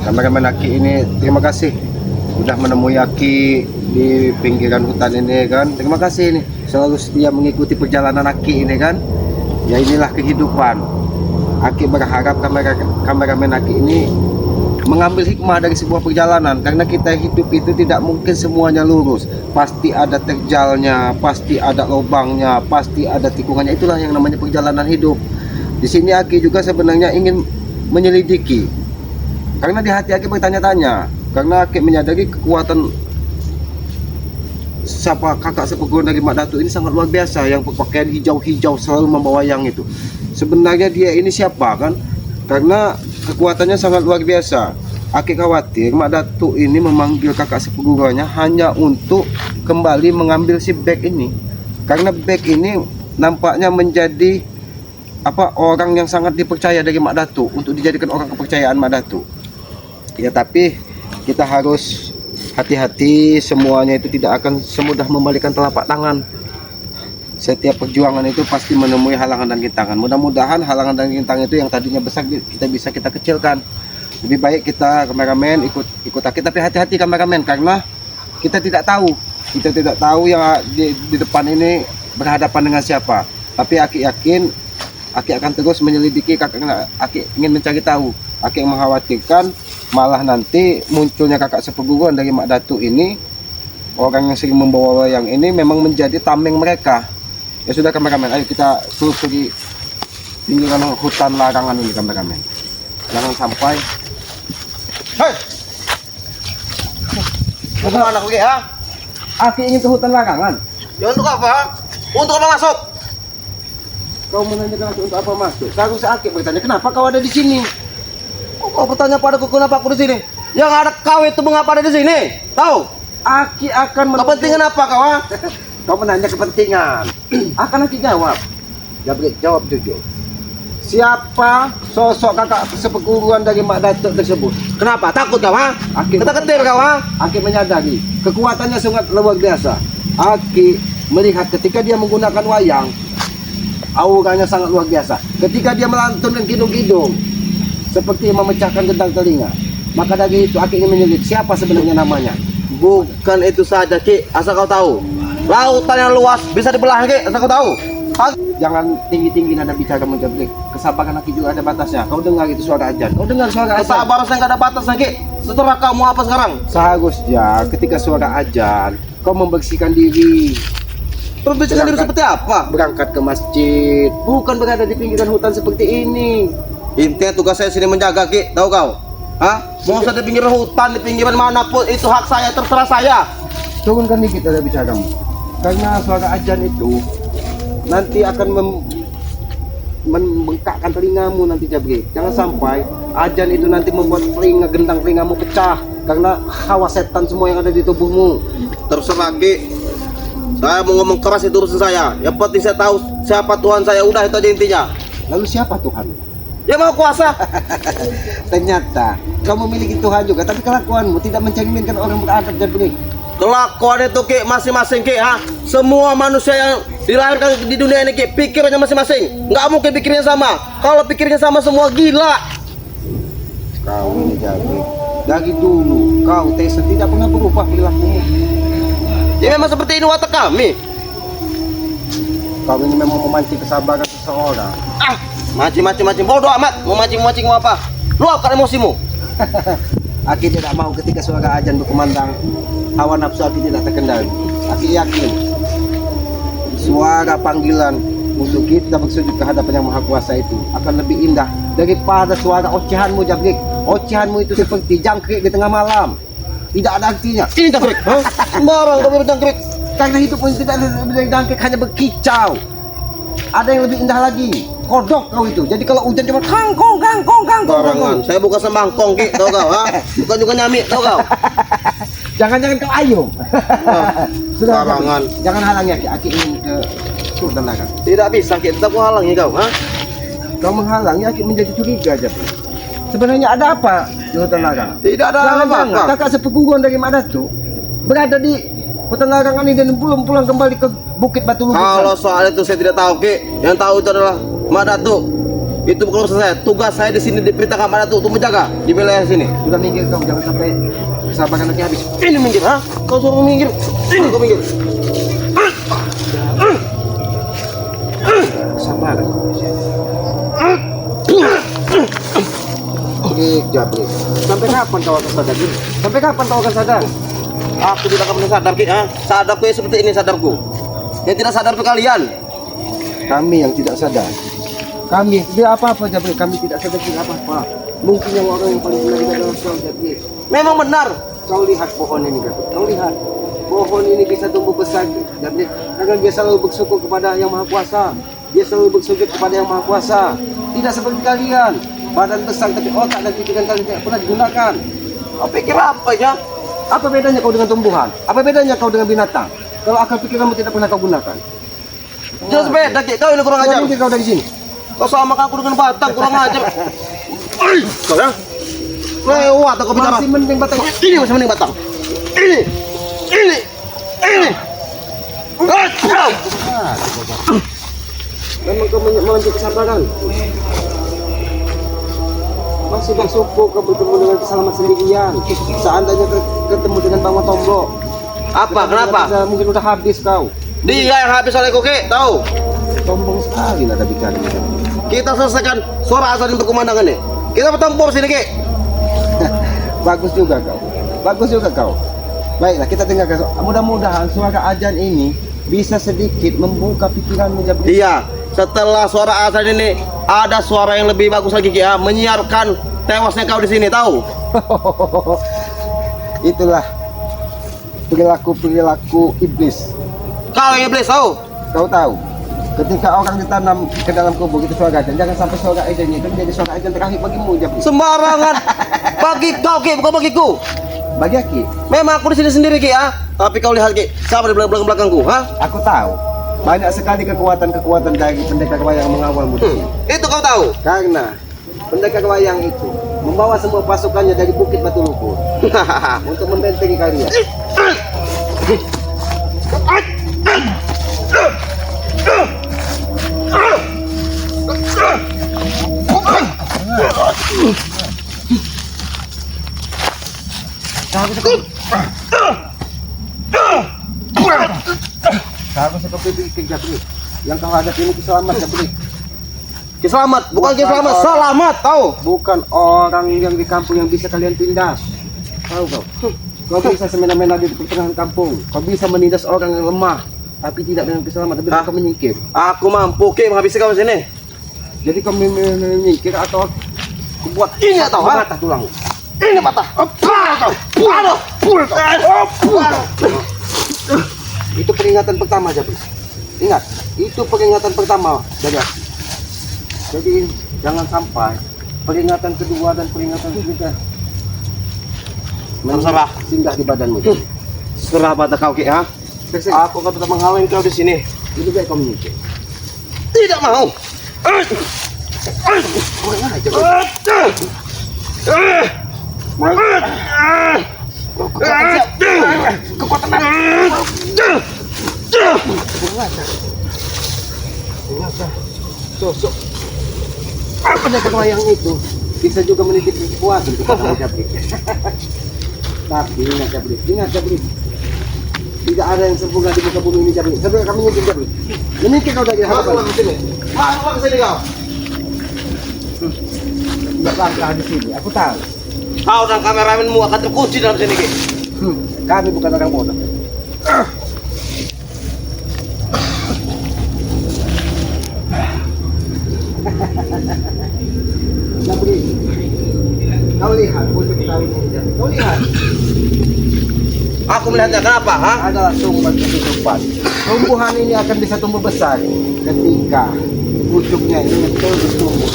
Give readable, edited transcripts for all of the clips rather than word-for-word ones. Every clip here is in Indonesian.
Kameramen Aki ini terima kasih udah menemui Aki di pinggiran hutan ini kan. Terima kasih nih selalu setia mengikuti perjalanan Aki ini kan. Ya inilah kehidupan. Aki berharap kameramen Aki ini mengambil hikmah dari sebuah perjalanan, karena kita hidup itu tidak mungkin semuanya lurus, pasti ada terjalnya, pasti ada lubangnya, pasti ada tikungannya. Itulah yang namanya perjalanan hidup. Di sini Aki juga sebenarnya ingin menyelidiki, karena di hati Aki bertanya-tanya, karena Aki menyadari kekuatan siapa kakak sepupu dari Mak Datuk ini sangat luar biasa, yang berpakaian hijau-hijau selalu membawa yang itu. Sebenarnya dia ini siapa kan? Karena kekuatannya sangat luar biasa. Aki khawatir Mak Datuk ini memanggil kakak sepupunya hanya untuk kembali mengambil si bag ini, karena bag ini nampaknya menjadi orang yang sangat dipercaya dari Mak Datuk untuk dijadikan orang kepercayaan Mak Datuk. Ya tapi kita harus hati-hati, semuanya itu tidak akan semudah membalikan telapak tangan. Setiap perjuangan itu pasti menemui halangan dan rintangan. Mudah-mudahan halangan dan rintangan itu yang tadinya besar kita kecilkan. Lebih baik kita kameramen ikut Aki, tapi hati-hati kameramen, karena kita tidak tahu yang di depan ini berhadapan dengan siapa. Tapi Aki yakin Aki akan terus menyelidiki, karena Aki ingin mencari tahu. Aki yang mengkhawatirkan malah nanti munculnya kakak seperguruan dari Mak Datuk ini, orang yang sering membawa wayang ini memang menjadi tameng mereka. Ya sudah kameramen, ayo kita telusuri pinggiran hutan larangan ini kameramen. Jangan sampai. Hei, mau kemana kau ya? Aki ingin ke hutan larangan. Ya untuk apa? Untuk apa masuk? Kau menanyakan aku untuk apa masuk? Seharusnya Aki bertanya, kenapa kau ada di sini? Kau bertanya padaku kenapa aku di sini? Yang ada kau itu mengapa ada di sini? Tahu? Aki akan Kepentingan apa kau? Ha? Kau menanya kepentingan. Akan Aki jawab. Jawab jujur. Siapa sosok kakak seperguruan dari Mak Datuk tersebut? Kenapa? Takut kau? Ha? Aki Kata ketir kau? Ha? Aki menyadari kekuatannya sangat luar biasa. Aki melihat ketika dia menggunakan wayang, auranya sangat luar biasa. Ketika dia melantunkan kidung-kidung, seperti memecahkan gendang telinga. Maka dari itu Aki ingin menyelidiki siapa sebenarnya namanya. Bukan itu saja Ki, asal kau tahu. Lautan yang luas bisa dibelah Ki, asal kau tahu. Jangan tinggi-tinggi nada bicara menjeblik. Kesabaran Aki juga ada batasnya. Kau dengar itu suara ajan. Kau dengar suara ajan. Kesabaran saya nggak ada batas Ki. Setelah kau mau apa sekarang? Seharusnya ketika suara ajan, kau membersihkan diri. Perbincangan diri seperti apa? Berangkat ke masjid, bukan berada di pinggiran hutan seperti ini. Intinya tugas saya sini menjaga Ki, tahu kau? Hah? Mau saya di pinggir hutan, di pinggiran manapun, itu hak saya, terserah saya. Turunkan dikit ada bicaramu. Karena suara ajan itu nanti akan membengkakkan telingamu nanti Jabri. Jangan sampai ajan itu nanti membuat gendang telingamu pecah karena hawa setan semua yang ada di tubuhmu. Terserah Ki. Saya mau ngomong keras itu urusan saya. Yang penting saya tahu siapa Tuhan saya, udah itu aja intinya. Lalu siapa Tuhan? Ya mau kuasa. Ternyata kau memiliki Tuhan juga, tapi kelakuanmu tidak mencerminkan orang beradab Jabri. Kelakuan itu Ki masing-masing Ki, ha? Semua manusia yang dilahirkan di dunia ini Ki, pikirannya masing-masing. Nggak mungkin pikirnya sama. Kalau pikirnya sama semua gila. Kau ini Jabri, dari dulu kau tidak pernah berubah perilakumu. Ya memang seperti ini watak kami. Kau ini memang memancing kesabaran seseorang. Ah, mancing bodoh amat. Mau mancing mau apa? Luapkan emosimu. Aki tidak mau ketika suara ajan berkumandang, hawa nafsu Aki tidak terkendali. Aki yakin suara panggilan untuk kita bersujud ke hadapan yang Maha Kuasa itu akan lebih indah daripada suara ocehanmu Jabrik. Ocehanmu itu seperti jangkrik di tengah malam, tidak ada artinya. Ini jangkrik, sembarang kau berjangkrik. Karena hidupmu tidak ada dari jangkrik, hanya berkicau. Ada yang lebih indah lagi, kodok kau itu. Jadi kalau hujan cuma kangkong. Barangan, saya bukan semangkong Ki, tau kau? Ha? Bukan juga nyamik, tau kau? Jangan-jangan kau ayung. Sudah, Barangan. jangan halangi Aki ingin ke hutan larangan. Tidak bisa Ki, tetap kau halangi kau, ha? Kau menghalangi Aki menjadi curiga aja. Sebenarnya ada apa di hutan larangan? Tidak ada Jangan-jangan apa-apa. kakak sepupuan dari Mak Datuk berada di hutan larangan ini dan belum pulang kembali ke Bukit Batu Lubuk. Kalau soal itu saya tidak tahu Ki. Yang tahu itu adalah Mak Datuk. Itu bukan urusan saya. Tugas saya di sini diperintahkan Pak Datuk untuk menjaga di wilayah sini. Sudah minggir kau, jangan sampai kesabaran nanti habis. Ini minggir, ha? Kau suruh minggir. Ini kau minggir. Kesabaran. Brik, Jabrik. Sampai kapan kau akan sadar? Brik? Sampai kapan kau akan sadar? Aku tidak akan pernah sadar, Ki, ha? Sadarku ya seperti ini sadarku. Yang tidak sadar itu kalian. Kami yang tidak sadar. Kami tidak apa-apa, Jabrik. Kami tidak sadar tidak apa-apa. Mungkin yang orang yang paling benar adalah kau, Jabrik. Memang benar. Kau lihat pohon ini, Jabrik. Kau lihat. Pohon ini bisa tumbuh besar, Jabrik. Karena dia selalu bersyukur kepada Yang Maha Kuasa. Dia selalu bersujud kepada Yang Maha Kuasa. Tidak seperti kalian. Badan besar tapi otak dan pikiran kalian tidak pernah digunakan. Kau pikir apa ya? Apa bedanya kau dengan tumbuhan? Apa bedanya kau dengan binatang? Kalau akal pikiranmu tidak pernah kau gunakan. Jelas beda, Ki. Kau ini kurang ajar. Jangan kau dari sini. Kau sama aku dengan batang, kurang ajar. Kau ya? Lewat aku bicara. Masih mending batang. Ini masih mending batang. Ini. Memang kau melanjut kesabaran. Masih bersyukur kau bertemu dengan kesalahan sendirian. Seandainya ketemu dengan Bang Tombok. Apa? Kenapa? Mungkin udah habis kau. Dia yang habis oleh Koki, tahu? Sombong sekali nada bicara. Kita selesaikan suara azan untuk pemandangan nih. Kita bertempur sini, Ki. Bagus juga kau. Bagus juga kau. Baiklah, kita dengarkan. Mudah-mudahan suara azan ini bisa sedikit membuka pikiranmu, Jabrik. Iya, setelah suara azan ini ada suara yang lebih bagus lagi, Ki, ya. Menyiarkan tewasnya kau di sini, tahu? Itulah perilaku iblis. Kau yang iblis, tahu? Kau tahu, ketika orang ditanam ke dalam kubur itu suara azan, jangan sampai suara azannya itu menjadi suara azan terakhir bagimu, Jabrik. Sembarangan. Bagi kau, Ki, bukan bagiku. Bagi Aki, Memang aku di sini sendiri, Ki, ya. Tapi kau lihat, Ki, siapa di belakangku, ha? aku tahu banyak sekali kekuatan-kekuatan dari pendekar wayang mengawalmu di sini. Itu kau tahu. Karena pendekar wayang itu membawa semua pasukannya dari Bukit Batu Lumpur untuk membentengi kalian. Seharusnya kau pikir, Jabrik. Yang kau hadapi ini selamat, Jabrik. Ki Selamat, bukan Ki Selamat, selamat, tahu? Bukan orang yang di kampung yang bisa kalian tindas. Tahu kau? Kau bisa semena-mena di pertengahan kampung. Kau bisa menindas orang yang lemah, tapi tidak dengan keselamat, tapi kau menyingkir. Aku mampu, Ki, menghabisi kau di sini. Jadi kau menyingkir atau kau buat Ini atau, ha? patah tulang. Ini patah. Aduh. Itu peringatan pertama, Jabrik. Ingat, itu peringatan pertama, Jadi jangan sampai peringatan kedua dan peringatan ketiga Terserah. singgah di badanmu. Serah patah kau, Ki, ha? Aku akan tetap menghalangi kau di sini. Itu baik kau menyingkir. Tidak mau. Kurang aja, kekuatan sosok pendekar wayang itu bisa juga menitipkan kekuatan kepada Jabrik. Tapi ingat Jabrik, tidak ada yang sempurna di muka bumi ini, Jabrik. Sampai kami nyingkir, Jabrik. Menyingkir kau dari hadapan. Masuk ke sini kau. Tidak langkah di sini, aku tahu. Kau dan kameramenmu akan terkunci dalam sini, Ki. Kami bukan orang bodoh. Jabrik, kau lihat pucuk tali ini, Jabrik. Kau lihat, Aku melihatnya, kenapa, ha? adalah sumber kehidupan. Tumbuhan ini akan bisa tumbuh besar ketika pucuknya ini terus tumbuh.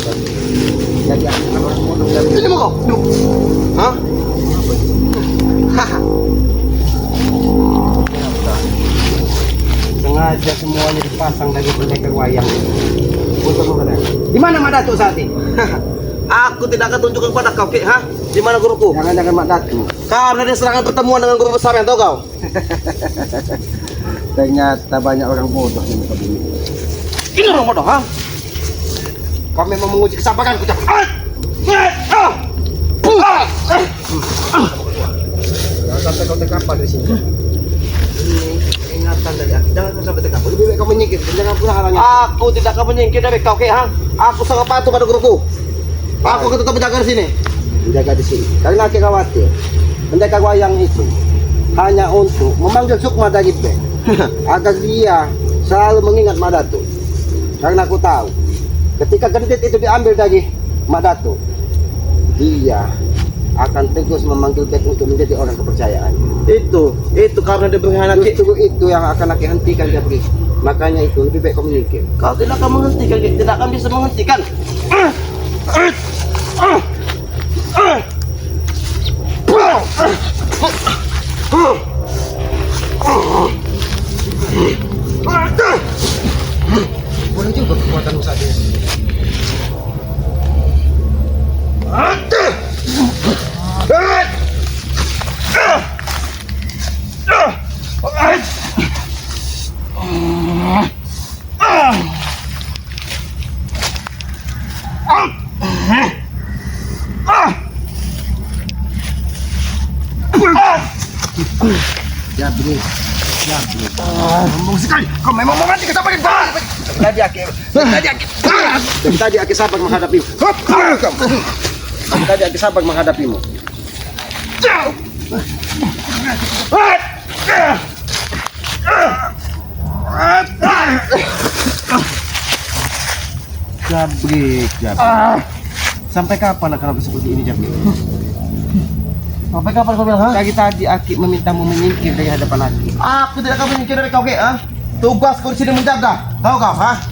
Jadi akan orang bodoh dan Ini mau kau? Hah? sengaja semuanya dipasang dari pendekar wayang untuk mengenai. Di mana Mak Datuk saat ini? Aku tidak akan tunjukkan kepada kau, Ki, ha? Di mana guruku? Jangan-jangan Mak Datuk. Karena dia serangan pertemuan dengan guru besar yang tahu kau. Ternyata banyak orang bodoh di muka bumi. Ini orang bodoh, ha? Kau memang menguji kesabaranku, Jabri. Jangan sampai kau terkapar di sini. Ini ingatan dari aku. Jangan kau sampai terkapar. Lebih baik kau menyingkir. Jangan pula halangi. Aku tidak akan menyingkir dari kau, Ki, ha? Aku sangat patuh pada guruku. Aku akan tetap menjaga di sini. Menjaga di sini. Karena aku khawatir pendekar wayang itu hanya untuk memanggil Sukma dari Bek agar dia selalu mengingat Madatu. Karena aku tahu ketika gendit itu diambil dari Madatu, dia akan terus memanggil Bek untuk menjadi orang kepercayaan. Itu karena dia berkhianat, Ki. Justru itu yang akan aku hentikan, Jabri. Makanya itu lebih baik kau menyingkir. Kau tidak akan menghentikan, Ki. Tidak akan bisa menghentikan. Boleh juga kekuatanmu saja. Jabri, ngomong sekali. Kau memang mati kesabaran. Tadi aku sabar menghadapimu. Tadi aku sabar menghadapimu. Jabri. Sampai kapan akan aku seperti ini, Jabri? Sampai kapan kau bilang, ha? Dari tadi Aki memintamu menyingkir dari hadapan Aki. Aku tidak akan menyingkir dari kau, Ki, ha? Tugasku di sini menjaga. Tahu kau, ha?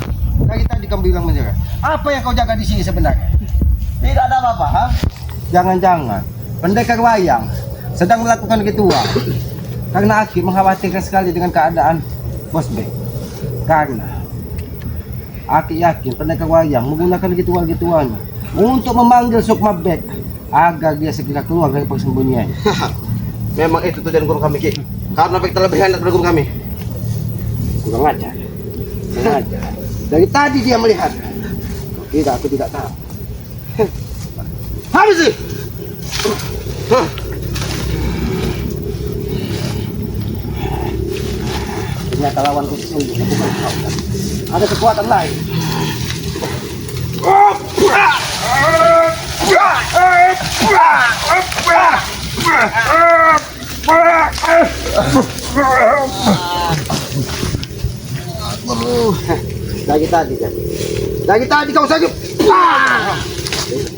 Dari tadi kamu bilang menjaga. Apa yang kau jaga di sini sebenarnya? Tidak ada apa-apa, ha? Jangan-jangan pendekar wayang sedang melakukan ritual. Karena Aki mengkhawatirkan sekali dengan keadaan Bos Bek. Karena Aki yakin pendekar wayang menggunakan ritual-ritualnya untuk memanggil Sukma Bek agar dia segera keluar dari persembunyian. Memang itu tujuan guru kami, Ki. Karena Bek telah berkhianat pada guru kami. Kurang ajar. Dari tadi dia melihat. Tidak, aku tidak tahu. Habis sih. Ternyata lawanku sesungguhnya bukan kau. Ada kekuatan lain. Dari tadi kau sakit.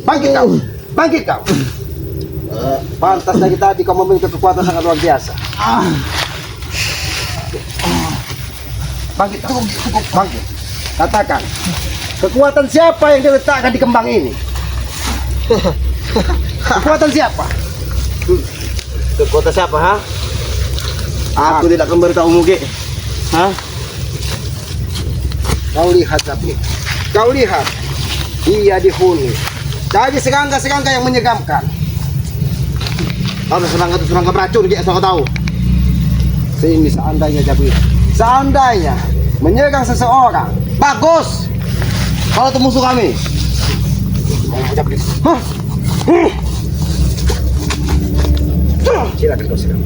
Bangkit kau. Bangkit kau. Pantas dari tadi kau memiliki kekuatan sangat luar biasa. Bangkit, cukup, bangkit. Katakan, kekuatan siapa yang diletakkan di kembang ini? Kekuatan siapa? Kekuatan siapa, ha? Aku tidak akan beritahumu, Ki. Ha? Kau lihat, Jabri. Kau lihat, dia dihuni dari serangga-serangga yang menyeramkan. Kalau serangga itu serangga beracun, Ki, asal kau tahu. Sehingga seandainya, Jabri, seandainya menyerang seseorang, Bagus. Kalau itu musuh kami. Jabri. Silakan kau serang.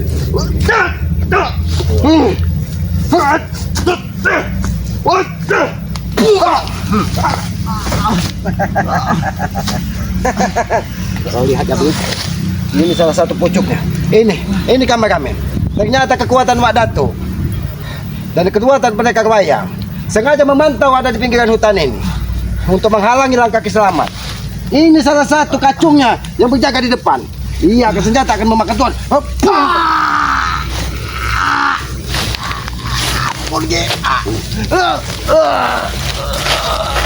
Kau lihat, Jabri, ini salah satu pucuknya. Ini kameramen. Ternyata kekuatan Wak Dato dan kekuatan pendekar wayang sengaja memantau ada di pinggiran hutan ini untuk menghalangi langkah selamat. Ini salah satu kacungnya yang berjaga di depan. Ia akan senjata akan memakan tuan.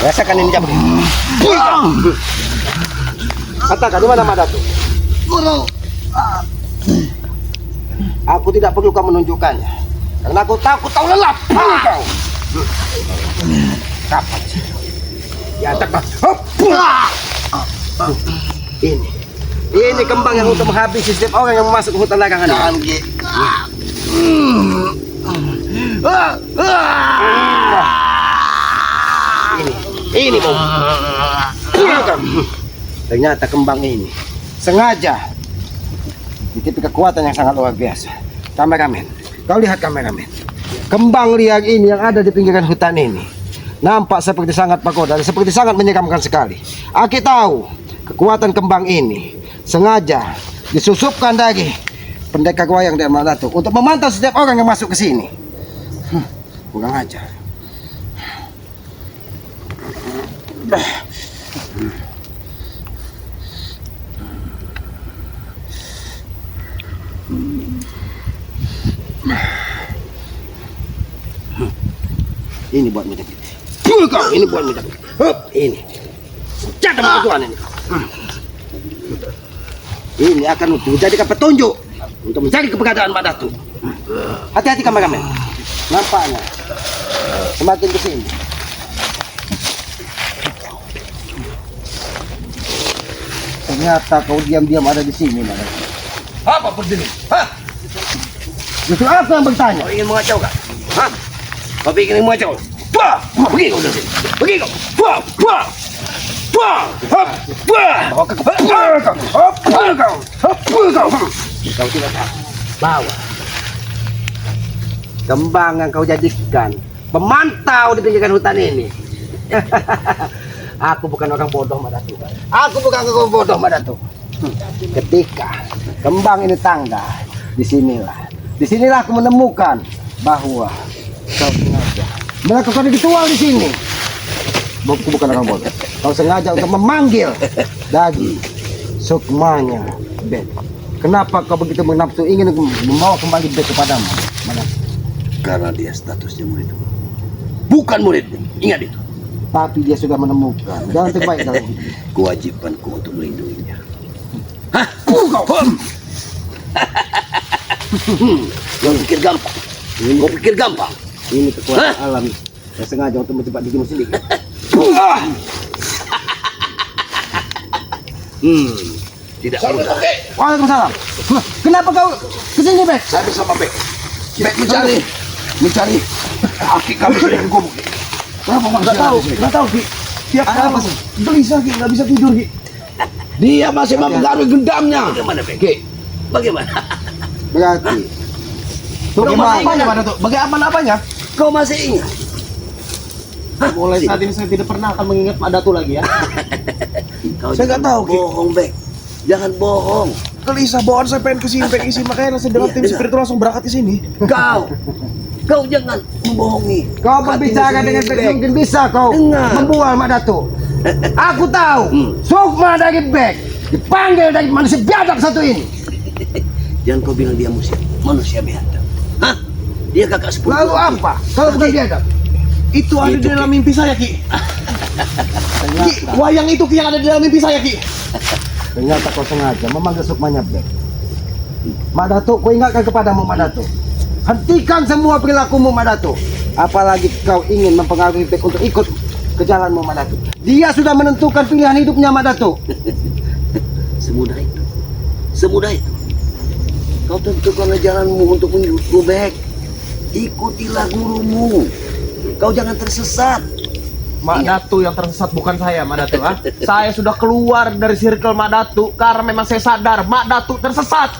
Rasakan ini, Jabri. Katakan di mana Madatu? Aku tidak perlu kau menunjukkannya, karena aku tahu lelap. Kau. Kapan sih? Ya, tepat. Ini kembang yang untuk menghabisi setiap orang yang masuk ke hutan larangan. Ini bau. Ternyata kembang ini sengaja ditipu kekuatan yang sangat luar biasa. Kameramen, kau lihat kameramen. Kembang liar ini yang ada di pinggiran hutan ini nampak seperti sangat pagoda dan seperti sangat menyeramkan sekali. Aki tahu kekuatan kembang ini sengaja disusupkan dari pendekar wayang dan Mak Datuk untuk memantau setiap orang yang masuk ke sini. Kurang ajar. Ini buat minta gede. Kau ini buat minta gede. Ini. Catat ketuaan ini. Ini akan menjadikan petunjuk untuk mencari keberadaan Mak Datuk. Hati-hati kameramen. Nampaknya semakin ke sini. Ternyata kau diam-diam ada di sini, Mak Datuk. Apa berdiri? Hah? Justru aku yang bertanya. Kau ingin mengacau kan? Hah? Kau ingin mengacau? Wah! Pergi kau dari sini. Pergi kau. Wah! Wah! Wah! Hop! Wah! Bawa ke kau. Kau tidak tahu bahwa kembang yang kau jadikan pemantau di pinggiran hutan ini. Aku bukan orang bodoh, Mak Datuk. Aku bukan orang bodoh, Mak Datuk. Ketika kembang ini tangga, disinilah aku menemukan bahwa kau sengaja melakukan ritual di sini. Aku bukan orang bodoh. Kau sengaja untuk memanggil daging sukmanya Bet. Kenapa kau begitu menafsu ingin membawa kembali Bet kepadamu, Mak Datuk? Karena dia statusnya murid. Bukan muridmu. Ingat itu. Tapi dia sudah menemukan jalan terbaik dalam hidup. Kewajibanku untuk melindunginya. Hah? Kau Kau pikir gampang? Kau pikir gampang? ini kekuatan alam yang sengaja untuk menjebak dirimu sendiri. Tidak mudah. Waalaikumsalam. Kenapa kau kesini, Bek? Saya bersama Bek. Bek mencari aki kami sudah gubuk. Kenapa nggak tahu, Ki? Tiap apa sih? Gelisah, Ki, nggak bisa tidur, Ki. Dia masih mempengaruhi gendamnya. Bagaimana Bek? Bagaimana? Berarti Bagaimana tuh? Bagaimana apanya? Kau masih ingat? Mulai saat ini saya tidak pernah akan mengingat Mak Datuk lagi ya. Kau Saya nggak tahu, Ki. bohong Bek. Jangan bohong. Gelisah bawaan saya pengen kesini, pengen isi makanya saya dengan Iya, tim dengar. spiritual langsung berangkat ke sini. Kau jangan membohongi. kau berbicara dengan Bek, mungkin bisa kau Dengar. membual Mak Datuk. Aku tahu, sukma dari Bek dipanggil dari manusia biadab satu ini. Jangan kau bilang dia manusia biadab. Hah? Dia kakak sepupu. Lalu apa? Kalau bukan biadab? Itu ada di Itu, dalam Ki. mimpi saya, Ki. Ki, wayang itu Ki yang ada di dalam mimpi saya, Ki. Ternyata kau sengaja memanggil sukmanya Bek. Mak Datuk, kau ingatkan kepadamu, Mak Datuk. Hentikan semua perilakumu, Mak Datuk. Apalagi kau ingin mempengaruhi Bek untuk ikut ke jalanmu, Mak Datuk. Dia sudah menentukan pilihan hidupnya, Mak Datuk. Semudah itu. Semudah itu. Kau tentukanlah jalanmu untuk menyuruhku Bek. Ikutilah gurumu. Kau jangan tersesat. Mak Datuk yang tersesat bukan saya, Mak Datuk. Ha? Saya sudah keluar dari circle Mak Datuk karena memang saya sadar Mak Datuk tersesat.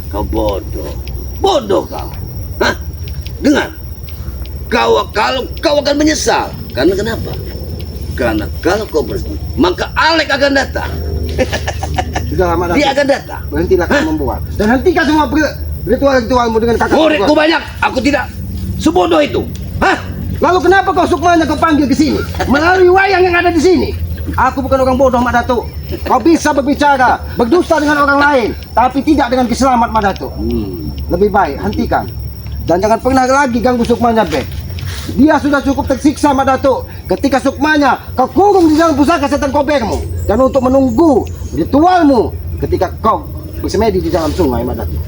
Kau bodoh. Bodoh kau. Hah? Dengar. Kau akan menyesal. Karena kenapa? Karena kalau kau pergi, maka Alek akan datang. Sudah, Mak Datuk. Dia akan datang. Berhentilah kau membuat. Dan hentikan semua ritual-ritualmu dengan kakak. Muridku banyak, aku tidak sebodoh itu. Hah? Lalu kenapa kau sukmanya kau panggil ke sini? Melalui wayang yang ada di sini. Aku bukan orang bodoh, Mak Datuk. Kau bisa berbicara, berdusta dengan orang lain, tapi tidak dengan keselamat, Mak Datuk. Lebih baik hentikan. Dan jangan pernah lagi ganggu sukmanya, Bek. Dia sudah cukup tersiksa, Mak Datuk. Ketika sukmanya kau kurung di dalam pusaka setan kobermu. Dan untuk menunggu ritualmu ketika kau bersemedi di dalam sungai, Mak Datuk.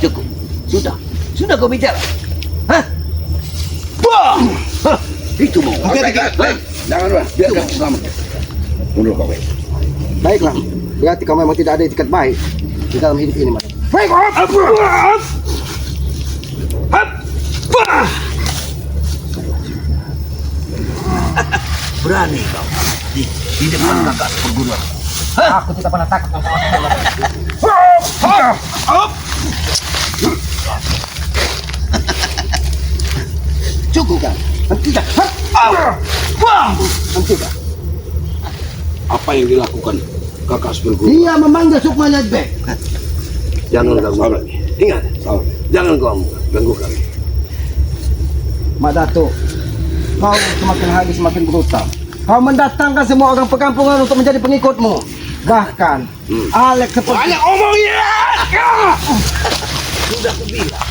Cukup. Sudah kau bicara. Hah? Wah! Hah? Itu mau. Jangan lah, biarkan selamat. Mundur kau, Bek. Baiklah, berarti kau memang tidak ada etikat baik di dalam hidup ini, Mak. Baik, Berani kau di depan kakak seperguruan. Aku tidak pernah takut. Cukup kan? Hentikan. Hentikan. Apa yang dilakukan kakak seperguruan? Dia memanggil Sukmanya Bek. Jangan ganggu kami. Ingat, jangan kau ganggu kami. Mak Datuk, kau semakin hari semakin brutal. Kau mendatangkan semua orang perkampungan untuk menjadi pengikutmu. Bahkan Alex seperti Banyak omong ya. Sudah kubilang.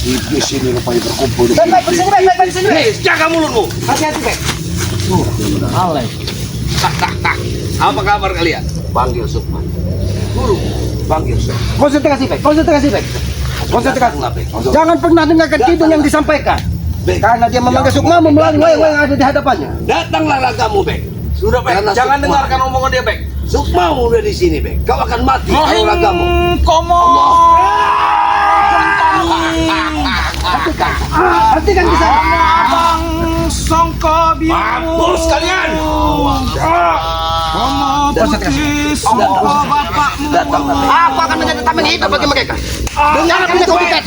Iblis ini rupanya berkumpul di sini. Baik, di sini, baik, di sini. Hei, jaga mulutmu. Hati-hati, Bek. Alex. Apa kabar kalian? Panggil Sukma. Guru, panggil Sukma. Konsentrasi, Bek. Konsentrasi, Bek. Konsentrasi. Jangan pernah dengarkan kidung yang disampaikan. Bek. Karena dia memanggil Sukma melalui wayang yang ada di hadapannya. Datanglah ragamu, Bek. Sudah, Bek. Jangan dengarkan omongan dia, Bek. Sukma udah di sini, Bek. Kau akan mati kalau ragamu. Hentikan di sana. Mampus kalian. Konsentrasi. Datanglah, Bek. Aku akan menjadi tameng hidup bagi mereka. Dengarkan aku dekat.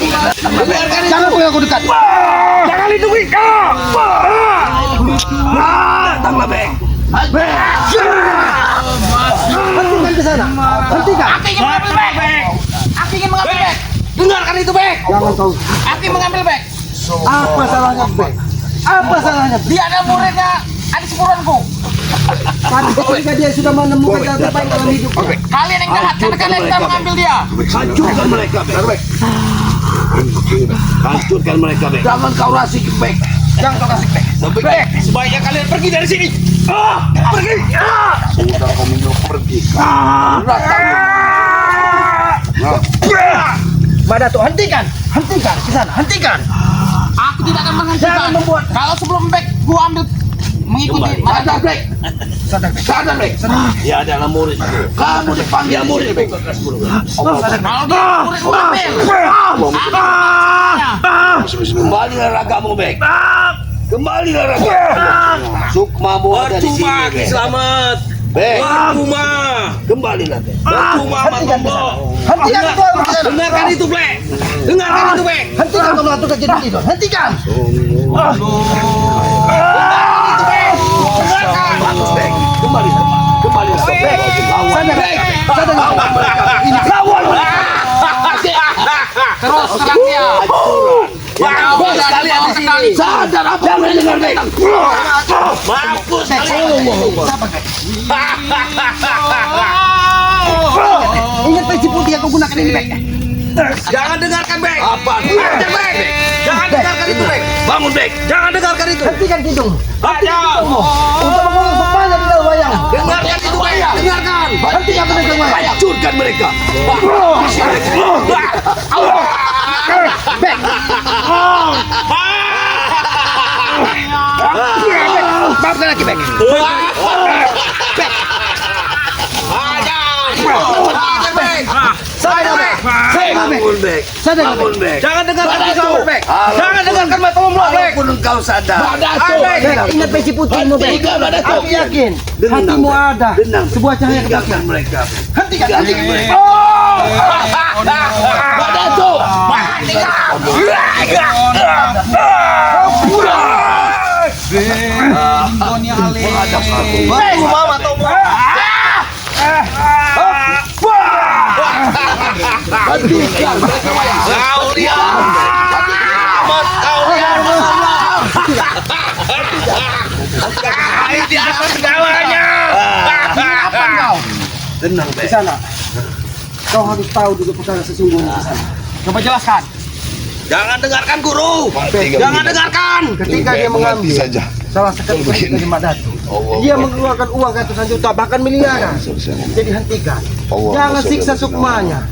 Jangan pengen aku dekat. Jangan lindungi kau. Datanglah, Bek. Hentikan di sana. Hentikan. Aku ingin mengambil Bek. Aku ingin mengambil Bek. Dengarkan itu, Bek. Jangan kau. Aku ingin mengambil Bek. Apa salahnya, Bek? Apa salahnya? Dia ada muridnya, adik sepuruanku. Pada ketika dia sudah menemukan jalan terbaik dalam hidup. Kalian yang jahat karena kalian tidak mengambil dia. Hancurkan mereka, Bek. Hancurkan mereka, Bek. Jangan kau rasik, Bek. Jangan kau kasih Bek. Sebaiknya kalian pergi dari sini. Pergi. Sudah kau minum pergi. Mak Datuk, hentikan. Hentikan di sana. Hentikan. Aku tidak akan menghentikan. Jangan membuat. Kalau sebelum Bek, gua ambil mengikuti. Sadar, Bek. Sadar, Bek. Dia adalah murid. Kamu dipanggil murid, Bek. Kalau dia murid gua ambil. Kembalilah ragamu, Bek. Kembalilah ragamu. Sukmamu ada di sini, Bek. Selamat. Bek. Kuma. Kembalilah, Bek. Kuma Hentikan di sana. Mambo. Hentikan itu. Dengarkan itu, Bek. Dengarkan itu, Bek. Hentikan kau melakukan jadi itu. Hentikan. Bagus, Bek. Kembalilah. Kembalilah, Bek. Sadar, Bek. sadar. Ini lawan. Terus serang dia. Mampus kalian di sini. Sadar apa yang mendengar, Bek. Mampus kalian. Ingat peci putih yang kau gunakan ini, Bek. Jangan dengarkan, Bek. Apa? Dengarkan, Bek. Jangan dengarkan itu, Bek. Bangun, Bek. Jangan dengarkan itu. Hentikan kidung. Ada. Untuk mengurus Sukmanya di dalam wayang. Dengarkan itu, Bek. Dengarkan. Hentikan pedagang wayang. Hancurkan mereka. Bek. Maafkan lagi, Bek. Sadar, Bek. Bangun, Bek. Sadar, Bangun, Bek. Jangan dengarkan Badato. itu, Bek. Halo. Jangan dengarkan mata omong, Bek. Walaupun engkau sadar. Bek, ingat peci putihmu, Bek. Hentikan, Badato. Aku yakin Denang, hatimu Bek. ada Denang, Bek. sebuah cahaya Tinggalkan kebahagiaan. mereka, Bek. Hentikan, Tinggalkan hentikan. mereka. Badato. Menghadap aku. Mama tomo. Hentikan mereka, wayang. Kau dia. Amat kau dia. Di atas segalanya. Apa kau? Tenang, Bek. Di sana. Kau harus tahu dulu perkara sesungguhnya di sana. Coba jelaskan. Jangan dengarkan guru. Jangan dengarkan. Ketika dia mengambil salah sekali dari Mak Datuk, dia mengeluarkan uang ratusan juta bahkan miliaran. Jadi hentikan. Jangan siksa Sukmanya.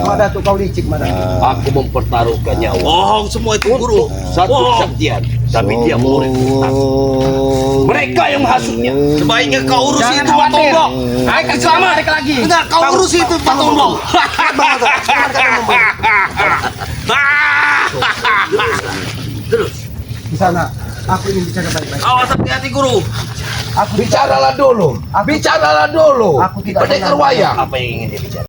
Mak Datuk, kau licik, Mak Datuk. Aku mempertaruhkan nyawa. Bohong semua itu guru. Satu Bohong. kesaktian, tapi dia murid. Mereka yang menghasutnya. Sebaiknya kau urusi Jangan itu Pak khawatir. Tombo. Ayo kasih selamat lagi. Dengar, kau urusi itu Pak Tombo. Terus. Di sana Aku ingin bicara baik-baik. Awas hati-hati guru. Aku Bicaralah dulu. Bicaralah dulu. Aku tidak Pendekar pernah- wayang. Apa yang ingin dia bicara?